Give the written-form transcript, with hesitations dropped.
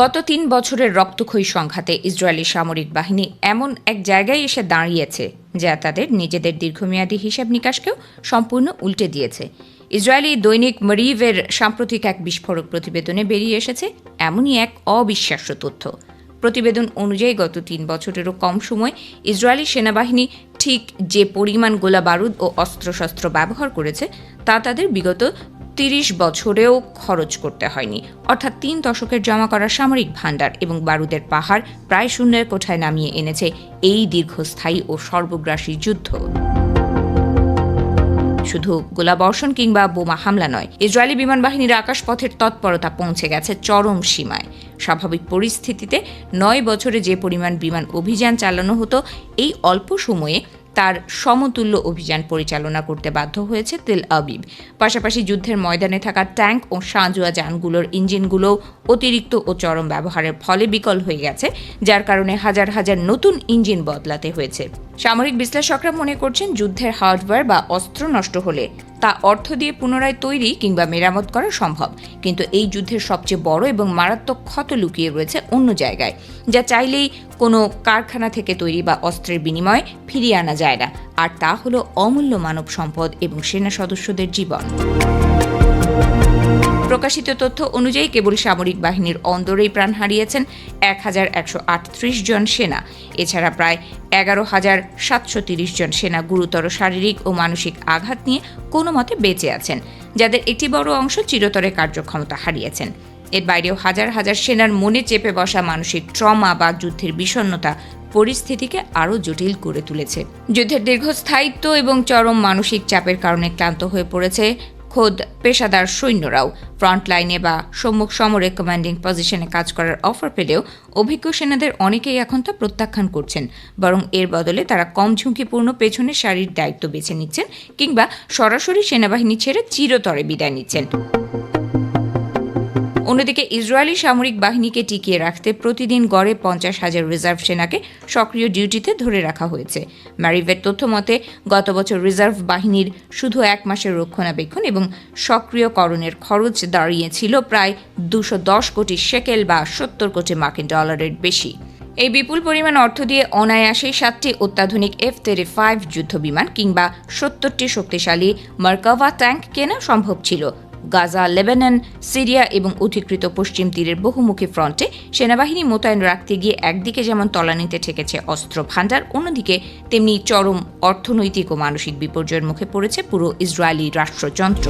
গত ৩ বছরের রক্তক্ষয়ী সংঘাতে ইসরায়েলি সামরিক বাহিনী এমন এক জায়গায় এসে দাঁড়িয়েছে যা তাদের নিজেদের দীর্ঘমেয়াদী হিসাব নিকাশকেও সম্পূর্ণ উল্টে দিয়েছে। ইসরায়েলি দৈনিক মারিভের সাম্প্রতিক এক বিস্ফোরক প্রতিবেদনে বেরিয়ে এসেছে এমনই এক অবিশ্বাস্য তথ্য। প্রতিবেদন অনুযায়ী গত ৩ বছরেরও কম সময় ইসরায়েলি সেনাবাহিনী ঠিক যে পরিমাণ গোলাবারুদ ও অস্ত্রশস্ত্র ব্যবহার করেছে তা তাদের বিগত ৩০ বছরেও খরচ করতে হয়নি। অর্থাৎ ৩ দশকের জমা করা সামরিক ভাণ্ডার এবং বারুদের পাহাড় প্রায় শূন্যের কোঠায় নামিয়ে এনেছে এই দীর্ঘস্থায়ী ও সর্বগ্রাসী যুদ্ধ। শুধু গোলাবর্ষণ কিংবা বোমা হামলা নয়, ইসরায়েলি বিমান বাহিনীর আকাশপথের তৎপরতা পৌঁছে গেছে চরম সীমায়। স্বাভাবিক পরিস্থিতিতে ৯ বছরে যে পরিমাণ বিমান অভিযান চালানো হতো, এই অল্প সময়ে তার সমতুল্য অভিযান পরিচালনা করতে বাধ্য হয়েছে তেল আবিব। পাশাপাশি যুদ্ধের ময়দানে থাকা ট্যাঙ্ক ও সাঁজোয়া যানগুলোর ইঞ্জিনগুলো অতিরিক্ত ও চরম ব্যবহারের ফলে বিকল হয়ে গেছে, যার কারণে হাজার হাজার নতুন ইঞ্জিন বদলাতে হয়েছে। সামরিক বিশ্লেষকরা মনে করছেন, যুদ্ধের হার্ডওয়্যার বা অস্ত্র নষ্ট হলে তা অর্থ দিয়ে পুনরায় তৈরি কিংবা মেরামত করা সম্ভব, কিন্তু এই যুদ্ধের সবচেয়ে বড় এবং মারাত্মক ক্ষত লুকিয়ে রয়েছে অন্য জায়গায়, যা চাইলেই কোনো কারখানা থেকে তৈরি বা অস্ত্রের বিনিময়ে ফিরিয়ে আনা যায় না। আর তা হলো অমূল্য মানব সম্পদ এবং সেনা সদস্যদের জীবন। প্রকাশিত তথ্য অনুযায়ী কেবল সামরিক বাহিনীর অন্দরেই প্রাণ হারিয়েছেন ১,১৩৮ জন সেনা। এছাড়া প্রায় ১১,৭৩০ জন সেনা গুরুতর শারীরিক ও মানসিক আঘাত নিয়ে কোনো মতে বেঁচে আছেন, যাদের একটি বড় অংশ চিরতরে কার্যক্ষমতা হারিয়েছেন। এর বাইরেও হাজার হাজার সেনার মনে চেপে বসা মানসিক ট্রমা বা যুদ্ধের বিষণ্ণতা পরিস্থিতিকে আরও জটিল করে তুলেছে। যুদ্ধের দীর্ঘস্থায়িত্ব এবং চরম মানসিক চাপের কারণে ক্লান্ত হয়ে পড়েছে খোদ পেশাদার সৈন্যরাও। ফ্রন্টলাইনে বা সম্মুখ সমরে কমান্ডিং পজিশনে কাজ করার অফার পেলেও অভিজ্ঞ সেনাদের অনেকেই এখন তা প্রত্যাখ্যান করছেন, বরং এর বদলে তারা কম ঝুঁকিপূর্ণ পেছনের সারির দায়িত্ব বেছে নিচ্ছেন কিংবা সরাসরি সেনাবাহিনী ছেড়ে চিরতরে বিদায় নিচ্ছেন। অন্যদিকে ইসরায়েলি সামরিক বাহিনীকে টিকিয়ে রাখতে প্রতিদিন গড়ে ৫০,০০০ রিজার্ভ সেনাকে সক্রিয় ডিউটিতে ধরে রাখা হয়েছে। ম্যারিভের তথ্য মতে, গত বছর রিজার্ভ বাহিনীর শুধু ১ মাসের রক্ষণাবেক্ষণ এবং সক্রিয়করণের খরচ দাঁড়িয়েছিল প্রায় ২১০ কোটি শেকেল বা ৭০ কোটি মার্কিন ডলারের বেশি। এই বিপুল পরিমাণ অর্থ দিয়ে অনায়াসেই ৭টি অত্যাধুনিক F-35 যুদ্ধবিমান কিংবা ৭০টি শক্তিশালী মার্কাভা ট্যাঙ্ক কেনা সম্ভব ছিল। গাজা, লেবানন, সিরিয়া এবং অধিকৃত পশ্চিম তীরের বহুমুখী ফ্রন্টে সেনাবাহিনী মোতায়েন রাখতে গিয়ে একদিকে যেমন তলানিতে ঠেকেছে অস্ত্র ভাণ্ডার, অন্যদিকে তেমনি চরম অর্থনৈতিক ও মানসিক বিপর্যয়ের মুখে পড়েছে পুরো ইসরায়েলি রাষ্ট্রযন্ত্র।